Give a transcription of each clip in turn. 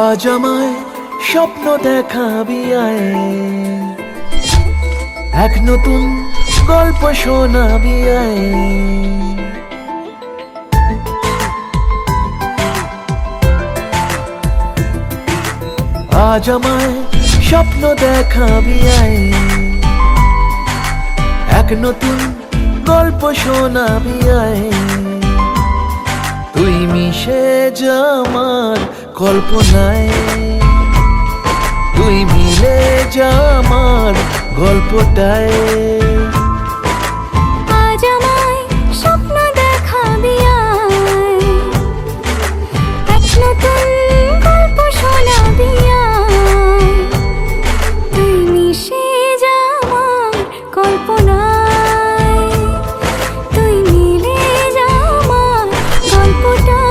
আজ আমায় স্বপ্ন দেখাবি আয়, এক নতুন গল্প শোনাবি আয়। আজ আমায় স্বপ্ন দেখাবি আয়, এক নতুন গল্প শোনাবি আয়। তুই মিশে যা আমার কল্পনায়, তুই মিলে যা আমার গল্পটায়। আজ আমায় স্বপ্ন দেখাবি আয়, এক নতুন গল্প শোনাবি আয়। তুই মিশে যা আমার কল্পনায়, তুই মিলে যা আমার গল্পটায়।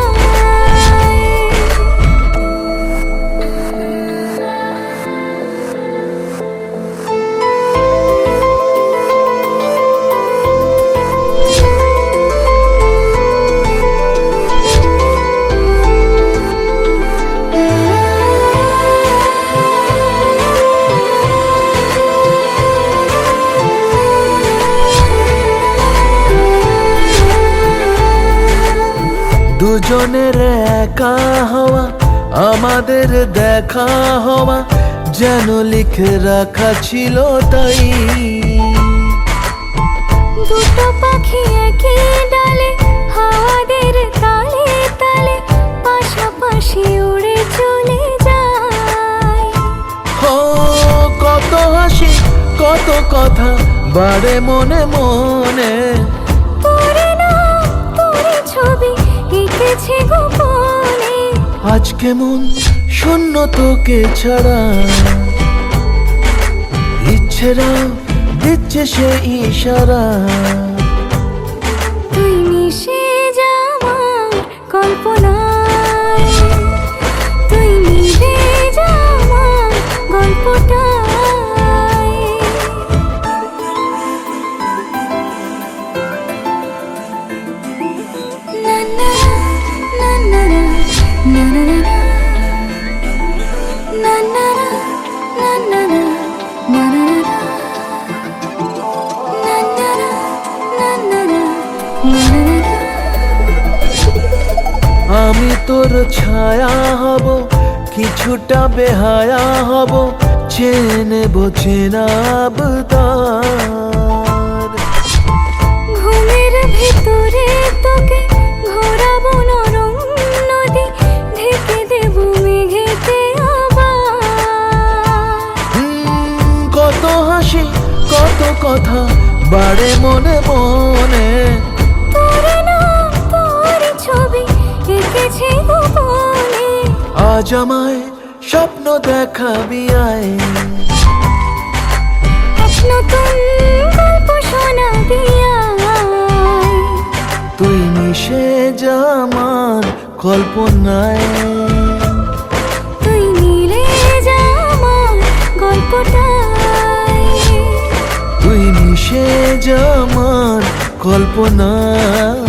দুজনের একা হওয়া, আমাদের দেখা হওয়া যেন লিখে রাখা ছিল তাই। দুটো পাখি একই ডালে, হাওয়াদের তালে তালে পাশাপাশি উড়ে চলে যায়। ও কত হাসি কত কথা বাড়ে মনে মনে, তোরে না তোরে ছবি এঁকেছে গোপনে। আজ কেমন শূন্য তোকে ছাড়া, ইচ্ছেরা দিচ্ছে সে ইশারা। তুই মিশে যা আমার কল্পনায়, তুই মিলে যা আমার গল্পটায়। না না না না না না না না না না না না না। আমি তোর ছায়া হব, কিছুটা বেহায়া হব, চেনব চেনাব তার। ঘুমের ভিতরে তোকে ঘোরাবো নরম নদী, ঢেকে দেব মেঘেতে আবার। কত হাসি কত কথা বাড়ে মনে মনে, তোরে না তোর ছবি এঁকেছে গোপনে। আজ আমায় স্বপ্ন দেখাবি আয়, এক নতুন গল্প শোনাবি আয়। তুই মিশে যা আমার কল্পনায়, তুই মিলে যা আমার গল্পটায়। তুই মিশে যা আমার কল্পনায়।